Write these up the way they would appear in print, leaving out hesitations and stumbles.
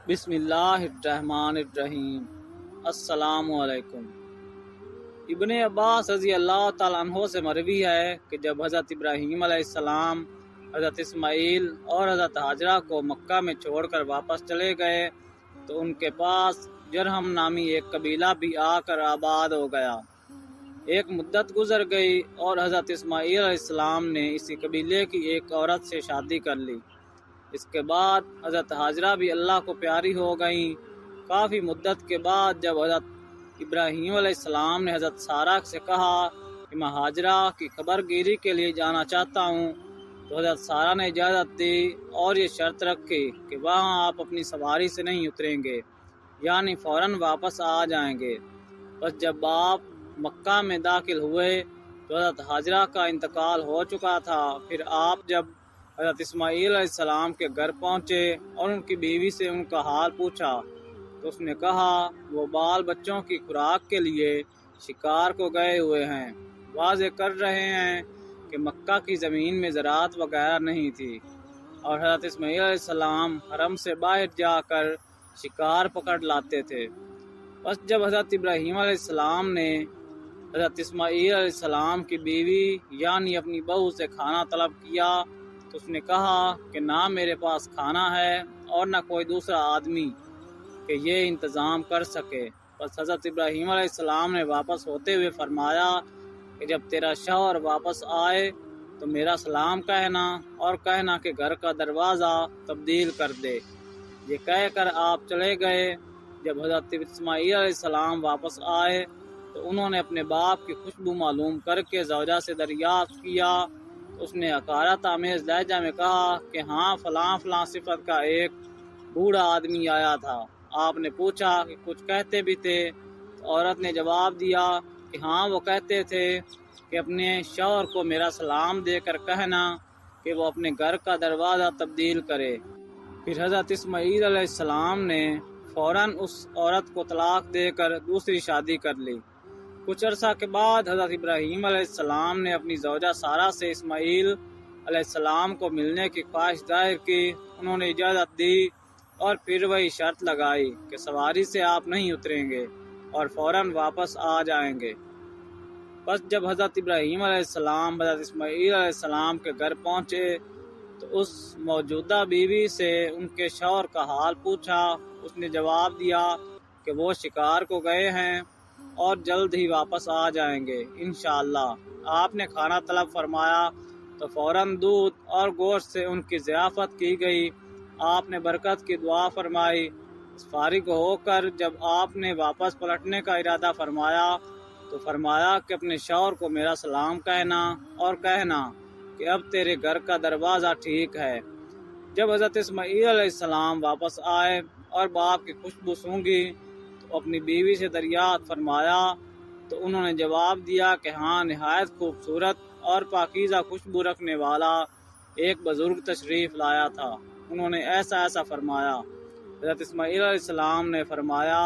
بسم اللہ الرحمن الرحیم۔ السلام علیکم۔ ابن عباس رضی اللہ تعالیٰ عنہ سے مروی ہے کہ جب حضرت ابراہیم علیہ السلام حضرت اسماعیل اور حضرت ہاجرہ کو مکہ میں چھوڑ کر واپس چلے گئے تو ان کے پاس جرہم نامی ایک قبیلہ بھی آ کر آباد ہو گیا۔ ایک مدت گزر گئی اور حضرت اسماعیل علیہ السلام نے اسی قبیلے کی ایک عورت سے شادی کر لی۔ اس کے بعد حضرت ہاجرہ بھی اللہ کو پیاری ہو گئیں۔ کافی مدت کے بعد جب حضرت ابراہیم علیہ السلام نے حضرت سارہ سے کہا کہ میں ہاجرہ کی خبر گیری کے لیے جانا چاہتا ہوں تو حضرت سارہ نے اجازت دی اور یہ شرط رکھی کہ وہاں آپ اپنی سواری سے نہیں اتریں گے، یعنی فوراً واپس آ جائیں گے۔ بس جب آپ مکہ میں داخل ہوئے تو حضرت ہاجرہ کا انتقال ہو چکا تھا۔ پھر آپ جب حضرت اسماعیل علیہ السلام کے گھر پہنچے اور ان کی بیوی سے ان کا حال پوچھا تو اس نے کہا وہ بال بچوں کی خوراک کے لیے شکار کو گئے ہوئے ہیں، واضح کر رہے ہیں کہ مکہ کی زمین میں زراعت وغیرہ نہیں تھی اور حضرت اسماعیل علیہ السلام حرم سے باہر جا کر شکار پکڑ لاتے تھے۔ بس جب حضرت ابراہیم علیہ السلام نے حضرت اسماعیل علیہ السلام کی بیوی یعنی اپنی بہو سے کھانا طلب کیا تو اس نے کہا کہ نہ میرے پاس کھانا ہے اور نہ کوئی دوسرا آدمی کہ یہ انتظام کر سکے۔ بس حضرت ابراہیم علیہ السلام نے واپس ہوتے ہوئے فرمایا کہ جب تیرا شوہر واپس آئے تو میرا سلام کہنا اور کہنا کہ گھر کا دروازہ تبدیل کر دے۔ یہ کہہ کر آپ چلے گئے۔ جب حضرت اسماعیل علیہ السلام واپس آئے تو انہوں نے اپنے باپ کی خوشبو معلوم کر کے زوجہ سے دریافت کیا۔ اس نے حقارت آمیز لہجہ میں کہا کہ ہاں فلاں فلاں صفت کا ایک بوڑھا آدمی آیا تھا۔ آپ نے پوچھا کہ کچھ کہتے بھی تھے تو عورت نے جواب دیا کہ ہاں وہ کہتے تھے کہ اپنے شوہر کو میرا سلام دے کر کہنا کہ وہ اپنے گھر کا دروازہ تبدیل کرے۔ پھر حضرت اسماعیل علیہ السلام نے فوراً اس عورت کو طلاق دے کر دوسری شادی کر لی۔ کچھ عرصہ کے بعد حضرت ابراہیم علیہ السلام نے اپنی زوجہ سارہ سے اسماعیل علیہ السلام کو ملنے کی خواہش ظاہر کی۔ انہوں نے اجازت دی اور پھر وہی شرط لگائی کہ سواری سے آپ نہیں اتریں گے اور فوراً واپس آ جائیں گے۔ بس جب حضرت ابراہیم علیہ السلام حضرت اسماعیل علیہ السلام کے گھر پہنچے تو اس موجودہ بیوی سے ان کے شوہر کا حال پوچھا۔ اس نے جواب دیا کہ وہ شکار کو گئے ہیں اور جلد ہی واپس آ جائیں گے انشاءاللہ۔ آپ نے کھانا طلب فرمایا تو فوراً دودھ اور گوشت سے ان کی ضیافت کی گئی۔ آپ نے برکت کی دعا فرمائی۔ فارغ ہو کر جب آپ نے واپس پلٹنے کا ارادہ فرمایا تو فرمایا کہ اپنے شوہر کو میرا سلام کہنا اور کہنا کہ اب تیرے گھر کا دروازہ ٹھیک ہے۔ جب حضرت اسماعیل علیہ السلام واپس آئے اور باپ کی خوشبو سونگھی تو اپنی بیوی سے دریافت فرمایا تو انہوں نے جواب دیا کہ ہاں نہایت خوبصورت اور پاکیزہ خوشبو رکھنے والا ایک بزرگ تشریف لایا تھا۔ انہوں نے ایسا فرمایا۔ حضرت اسماعیل علیہ السلام نے فرمایا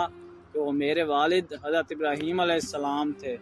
کہ وہ میرے والد حضرت ابراہیم علیہ السلام تھے۔